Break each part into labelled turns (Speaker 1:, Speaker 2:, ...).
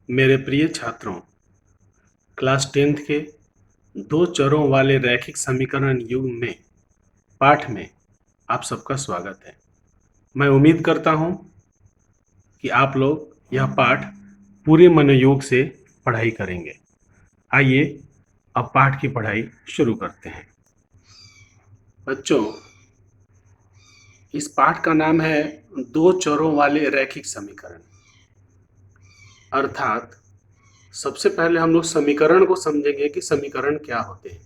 Speaker 1: मेरे प्रिय छात्रों, क्लास 10th के दो चरों वाले रैखिक समीकरण युग में पाठ में आप सबका स्वागत है। मैं उम्मीद करता हूं कि आप लोग यह पाठ पूरे मनोयोग से पढ़ाई करेंगे। आइए अब पाठ की पढ़ाई शुरू करते हैं। बच्चों, इस पाठ का नाम है दो चरों वाले रैखिक समीकरण। अर्थात सबसे पहले हम लोग समीकरण को समझेंगे कि समीकरण क्या होते हैं।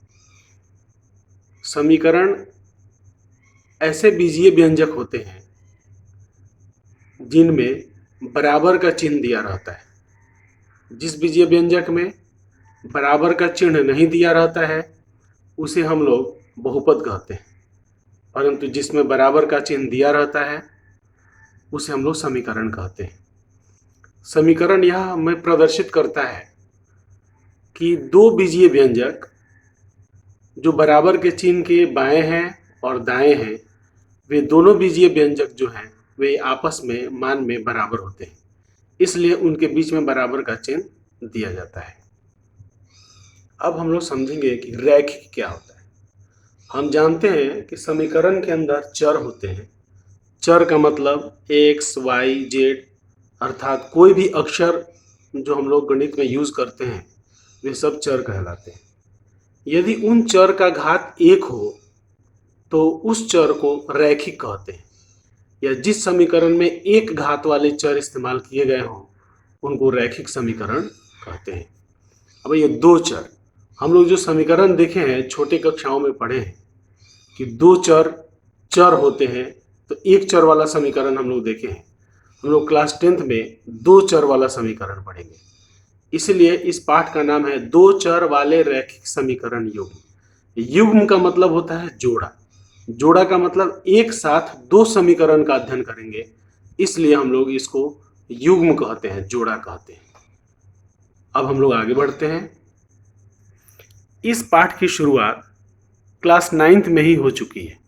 Speaker 1: समीकरण ऐसे बीजीय व्यंजक होते हैं जिनमें बराबर का चिन्ह दिया रहता है। जिस बीजीय व्यंजक में बराबर का चिन्ह नहीं दिया रहता है उसे हम लोग बहुपद कहते हैं, परंतु जिसमें बराबर का चिन्ह दिया रहता है उसे हम लोग समीकरण कहते हैं। समीकरण यह हमें प्रदर्शित करता है कि दो बीजीय व्यंजक जो बराबर के चिन्ह के बाएं हैं और दाएं हैं, वे दोनों बीजीय व्यंजक जो हैं वे आपस में मान में बराबर होते हैं, इसलिए उनके बीच में बराबर का चिन्ह दिया जाता है। अब हम लोग समझेंगे कि रैखिक क्या होता है। हम जानते हैं कि समीकरण के अंदर चर होते हैं। चर का मतलब एक्स वाई जेड, अर्थात कोई भी अक्षर जो हम लोग गणित में यूज करते हैं वे सब चर कहलाते हैं। यदि उन चर का घात एक हो तो उस चर को रैखिक कहते हैं, या जिस समीकरण में एक घात वाले चर इस्तेमाल किए गए हों उनको रैखिक समीकरण कहते हैं। अब ये दो चर हम लोग जो समीकरण देखे हैं, छोटे कक्षाओं में पढ़े हैं कि दो चर चर होते हैं, तो एक चर वाला समीकरण हम लोग देखे हैं। हम लोग क्लास 10th में दो चर वाला समीकरण पढ़ेंगे, इसलिए इस पाठ का नाम है दो चर वाले रैखिक समीकरण युग्म। युग्म का मतलब होता है जोड़ा। जोड़ा का मतलब एक साथ दो समीकरण का अध्ययन करेंगे, इसलिए हम लोग इसको युग्म कहते हैं, जोड़ा कहते हैं। अब हम लोग आगे बढ़ते हैं। इस पाठ की शुरुआत क्लास 9th में ही हो चुकी है।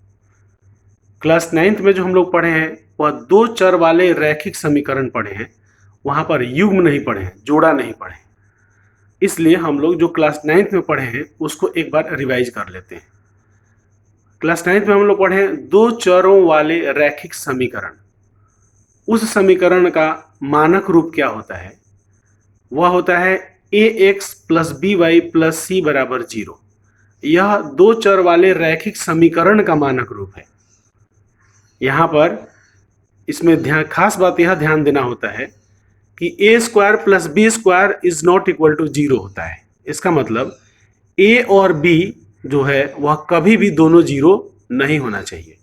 Speaker 1: क्लास 9th में जो हम लोग पढ़े हैं वह दो चर वाले रैखिक समीकरण पढ़े हैं, वहां पर युग्म नहीं पढ़े हैं, जोड़ा नहीं पढ़े। इसलिए हम लोग जो क्लास 9th में पढ़े हैं उसको एक बार रिवाइज कर लेते हैं। क्लास 9th में हम लोग पढ़े हैं दो चरों वाले रैखिक समीकरण। उस समीकरण का मानक रूप क्या होता है? वह होता है A X plus B Y plus C बराबर 0। यह दो चर वाले रैखिक समीकरण का मानक रूप है। यहां पर इसमें खास बात यह ध्यान देना होता है कि A square plus B square is not equal to 0 होता है। इसका मतलब ए और बी जो है वह कभी भी दोनों जीरो नहीं होना चाहिए।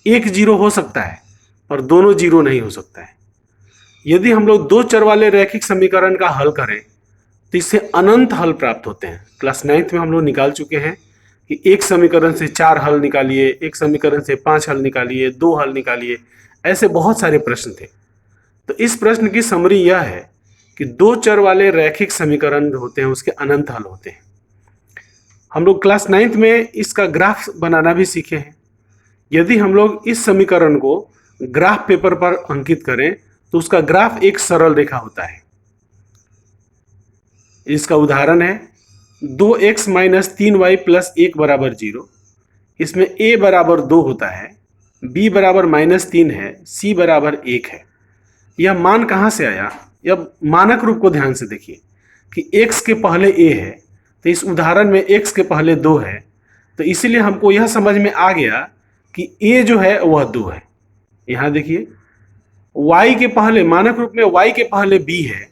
Speaker 1: एक जीरो हो सकता है पर दोनों जीरो नहीं हो सकता है। यदि हम लोग दो चर वाले रैखिक समीकरण का हल करें तो इससे अनंत हल प्राप्त होते हैं। क्लास 9th में हम लोग निकाल चुके हैं कि एक समीकरण से 4 हल निकालिए, एक समीकरण से 5 हल निकालिए, 2 हल निकालिए, ऐसे बहुत सारे प्रश्न थे। तो इस प्रश्न की समरी यह है कि दो चर वाले रैखिक समीकरण जो होते हैं उसके अनंत हल होते हैं। हम लोग क्लास 9th में इसका ग्राफ बनाना भी सीखे हैं। यदि हम लोग इस समीकरण को ग्राफ पेपर पर अंकित करें तो उसका ग्राफ एक सरल रेखा होता है। इसका उदाहरण है 2x माइनस 3y प्लस 1 बराबर 0। इसमें a बराबर 2 होता है, b बराबर -3 है, c बराबर 1 है। यह मान कहाँ से आया? यह मानक रूप को ध्यान से देखिए कि x के पहले a है, तो इस उदाहरण में x के पहले 2 है, तो इसीलिए हमको यह समझ में आ गया कि a जो है वह 2 है। यहाँ देखिए y के पहले, मानक रूप में y के पहले b है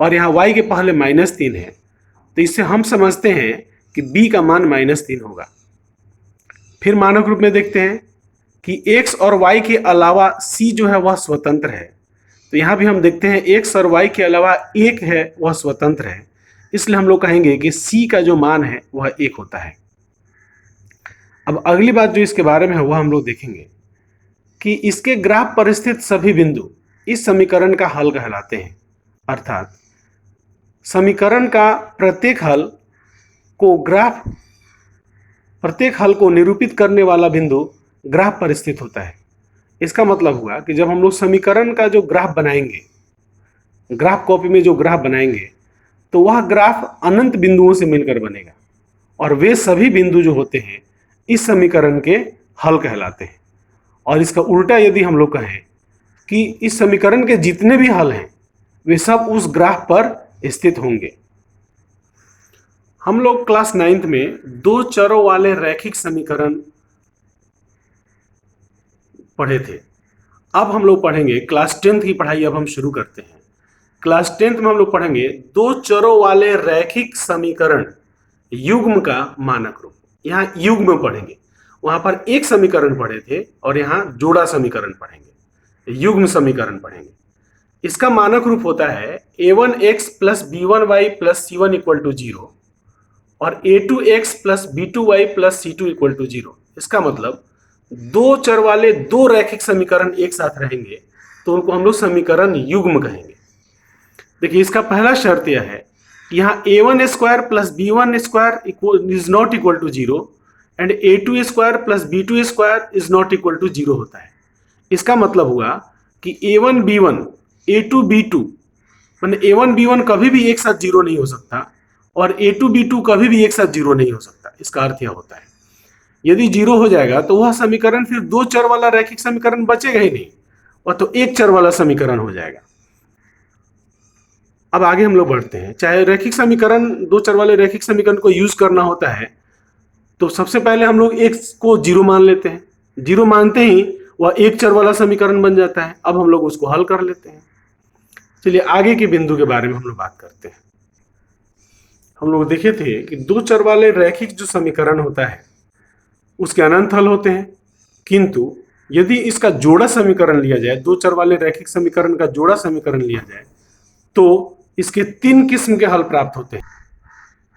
Speaker 1: और यहाँ y के पहले -3 है, तो इससे हम समझते हैं कि b का मान -3 होगा। फिर मानक रूप में देखते हैं कि x और y के अलावा c जो है वह स्वतंत्र है, तो यहाँ भी हम देखते हैं x और y के अलावा 1 है वह स्वतंत्र है, इसलिए हम लोग कहेंगे कि c का जो मान है वह 1 होता है। अब अगली बात जो इसके बारे में है वह हम लोग देखेंगे कि इसके ग्राफ पर स्थित सभी बिंदु इस समीकरण का हल कहलाते हैं। अर्थात समीकरण का प्रत्येक हल को निरूपित करने वाला बिंदु ग्राफ पर स्थित होता है। इसका मतलब हुआ कि जब हम लोग समीकरण का जो ग्राफ बनाएंगे ग्राफ कॉपी में जो ग्राफ बनाएंगे तो वह ग्राफ अनंत बिंदुओं से मिलकर बनेगा, और वे सभी बिंदु जो होते हैं इस समीकरण के हल कहलाते हैं। और इसका उल्टा यदि हम लोग कहें कि इस समीकरण के जितने भी हल हैं वे सब उस ग्राफ पर स्थित होंगे। हम लोग क्लास 9th में दो चरों वाले रैखिक समीकरण पढ़े थे। अब हम लोग पढ़ेंगे क्लास 10th की पढ़ाई, अब हम शुरू करते हैं। क्लास 10th में हम लोग पढ़ेंगे दो चरों वाले रैखिक समीकरण युग्म का मानक रूप। यहाँ युग्म पढ़ेंगे, वहां पर एक समीकरण पढ़े थे और यहाँ जोड़ा समीकरण पढ़ेंगे, युग्म समीकरण पढ़ेंगे। इसका मानक रूप होता है a1x plus b1y plus c1 equal to 0 और a2x plus b2y plus c2 equal to 0। इसका मतलब दो चर वाले दो रैखिक समीकरण एक साथ रहेंगे तो उनको हम लोग समीकरण युग्म कहेंगे। देखिए, इसका पहला शर्त यह है कि यहाँ a1 square plus b1 square is not equal to 0 and a2 square plus b2 square is not equal to 0 होता है। इसका मतलब हुआ कि a1 b1 a2 b2 मतलब a1 b1 कभी भी एक साथ 0 नहीं हो सकता और a2 b2 कभी भी एक साथ 0 नहीं हो सकता। इसका अर्थ यह होता है यदि 0 हो जाएगा तो वह समीकरण फिर दो चर वाला रैखिक समीकरण बचेगा ही नहीं, वह तो एक चर वाला समीकरण हो जाएगा। अब आगे हम लोग बढ़ते हैं। चाहे रैखिक समीकरण दो चर वाले रैखिक समीकरण को यूज करना होता है तो सबसे पहले हम लोग x को 0 मान लेते हैं। 0 मानते ही वह एक चर वाला समीकरण बन जाता है। अब हम लोग उसको हल कर लेते हैं। चलिए आगे के बिंदु के बारे में हम लोग बात करते हैं। हम लोग देखे थे कि दो चर वाले रैखिक जो समीकरण होता है उसके अनंत हल होते हैं, किंतु यदि इसका जोड़ा समीकरण लिया जाए, दो चर वाले रैखिक समीकरण का जोड़ा समीकरण लिया जाए तो इसके तीन किस्म के हल प्राप्त होते हैं।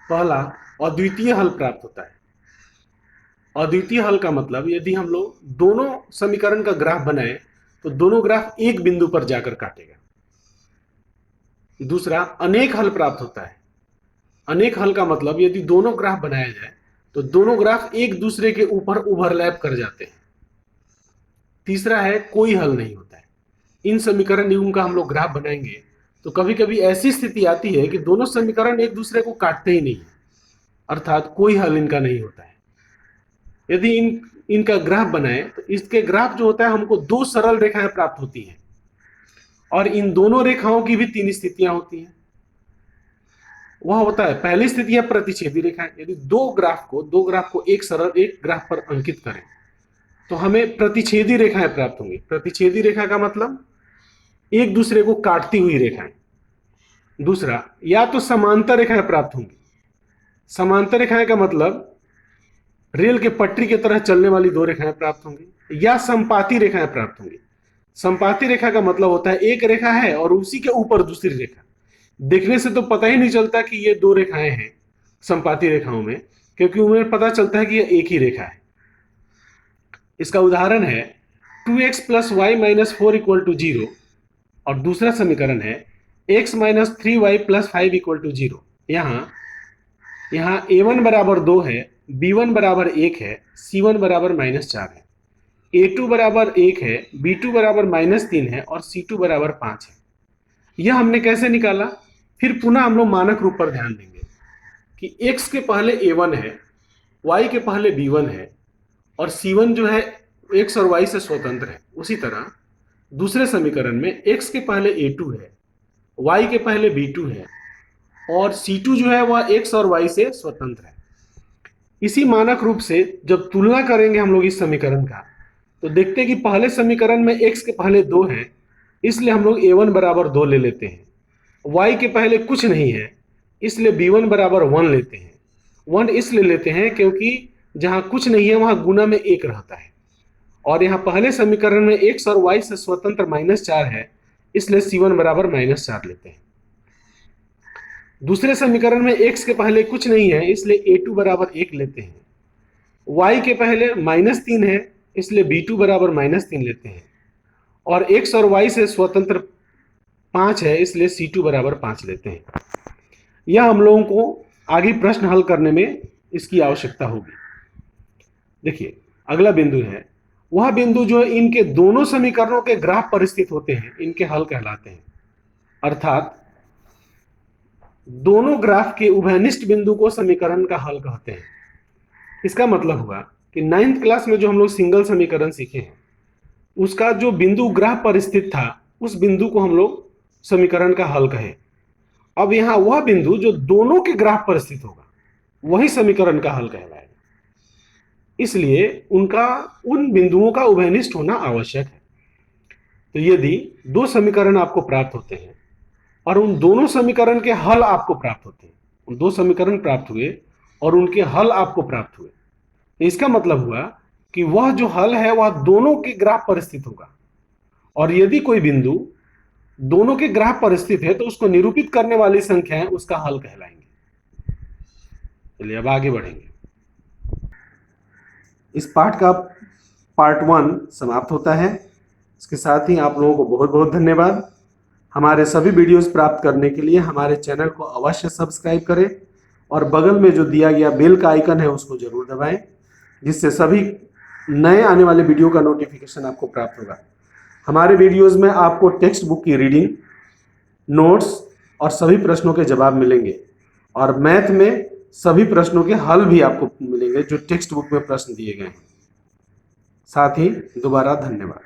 Speaker 1: पहला अद्वितीय हल प्राप्त होता है। अद्वितीय हल का मतलब यदि हम लोग दोनों समीकरण का ग्राफ बनाए तो दोनों ग्राफ एक बिंदु पर जाकर काटेगा। दूसरा अनेक हल प्राप्त होता है। अनेक हल का मतलब यदि दोनों ग्राफ बनाया जाए तो दोनों ग्राफ एक दूसरे के ऊपर ओवरलैप कर जाते हैं। तीसरा है कोई हल नहीं होता है। इन समीकरण युग्म का हम लोग ग्राफ बनाएंगे तो कभी कभी ऐसी स्थिति आती है कि दोनों समीकरण एक दूसरे को काटते ही नहीं है, अर्थात कोई हल इनका नहीं होता है। यदि इनका ग्राफ बनाए तो इसके ग्राफ जो होता है हमको दो सरल रेखाएं प्राप्त होती हैं और इन दोनों रेखाओं की भी तीन स्थितियां होती हैं। वह होता है पहली स्थिति है प्रतिच्छेदी रेखाएं। यदि दो ग्राफ को एक ग्राफ पर अंकित करें तो हमें प्रतिच्छेदी रेखाएं प्राप्त होंगी। प्रतिच्छेदी रेखा का मतलब एक दूसरे को काटती हुई रेखाएं। दूसरा या तो समांतर रेखाएं प्राप्त होंगी। समांतर रेखाएं का मतलब रेल के पटरी की तरह चलने वाली दो रेखाएं प्राप्त होंगी, या संपाती रेखाएं प्राप्त होंगी। संपाती रेखा का मतलब होता है एक रेखा है और उसी के ऊपर दूसरी रेखा। देखने से तो पता ही नहीं चलता कि ये दो रेखाएं हैं संपाती रेखाओं में, क्योंकि उन्हें पता चलता है कि यह एक ही रेखा है। इसका उदाहरण है 2x plus Y minus 4 equal to 0 और दूसरा समीकरण है x minus 3y plus 5 equal to 0। यहाँ a1 बराबर 2 है, b1 बराबर 1 है, c1 बराबर -4 है, a2 बराबर 1 है, b2 बराबर -3 है और c2 बराबर 5 है। यह हमने कैसे निकाला? फिर पुनः हम लोग मानक रूप पर ध्यान देंगे कि x के पहले a1 है, y के पहले b1 है और c1 जो है x और y से स्वतंत्र है। उसी तरह दूसरे समीकरण में x के पहले a2 है, y के पहले b2 है और c2 जो है वह x और y से स्वतंत्र है। इसी मानक रूप से जब तुलना करेंगे हम लोग इस समीकरण का तो देखते हैं कि पहले समीकरण में x के पहले 2 है, इसलिए हम लोग a1 बराबर 2 ले लेते हैं। y के पहले कुछ नहीं है, इसलिए b1 बराबर 1 लेते हैं। 1 इसलिए लेते हैं क्योंकि जहां कुछ नहीं है वहां गुना में 1 रहता है, और यहाँ पहले समीकरण में x और y से स्वतंत्र -4 है, इसलिए c1 बराबर -4 लेते हैं। दूसरे समीकरण में x के पहले कुछ नहीं है, इसलिए a2 बराबर 1 लेते हैं। y के पहले -3 है, इसलिए b2 बराबर -3 लेते हैं और x और y से स्वतंत्र 5 है, इसलिए c2 बराबर 5 लेते हैं। यह हम लोगों को आगे प्रश्न हल करने में इसकी आवश्यकता होगी। देखिए अगला बिंदु है वह बिंदु जो इनके दोनों समीकरणों के ग्राफ पर स्थित होते हैं, इनके हल कहलाते हैं। अर्थात दोनों ग्राफ के उभयनिष्ठ बिंदु को समीकरण का हल कहते हैं। इसका मतलब हुआ कि 9th क्लास में जो हम लोग सिंगल समीकरण सीखे हैं, उसका जो बिंदु ग्राफ पर स्थित था, उस बिंदु को हम लोग समीकरण का हल कहे। अब यहां वह बिंदु जो दोनों के ग्राफ पर स्थित होगा, वही समीकरण का हल कहलाएगा। इसलिए उन बिंदुओं का उभयनिष्ठ होना आवश्यक है। तो यदि दो समीकरण आपको प्राप्त होते हैं और उन दोनों समीकरण के हल आपको प्राप्त होते हैं, उन दो समीकरण प्राप्त हुए और उनके हल आपको प्राप्त हुए, तो इसका मतलब हुआ कि वह जो हल है वह दोनों के ग्राफ पर स्थित होगा। और यदि कोई बिंदु दोनों के ग्राफ पर स्थित है तो उसको निरूपित करने वाली संख्याएं उसका हल कहलाएंगे। चलिए अब आगे बढ़ेंगे। इस पाठ का पार्ट 1 समाप्त होता है। इसके साथ ही आप लोगों को बहुत बहुत धन्यवाद। हमारे सभी वीडियोस प्राप्त करने के लिए हमारे चैनल को अवश्य सब्सक्राइब करें और बगल में जो दिया गया बेल का आइकन है उसको जरूर दबाएं, जिससे सभी नए आने वाले वीडियो का नोटिफिकेशन आपको प्राप्त होगा। हमारे वीडियोस में आपको टेक्स्ट बुक की रीडिंग, नोट्स और सभी प्रश्नों के जवाब मिलेंगे और मैथ में सभी प्रश्नों के हल भी आपको मिलेंगे जो टेक्स्ट बुक में प्रश्न दिए गए हैं। साथ ही दोबारा धन्यवाद।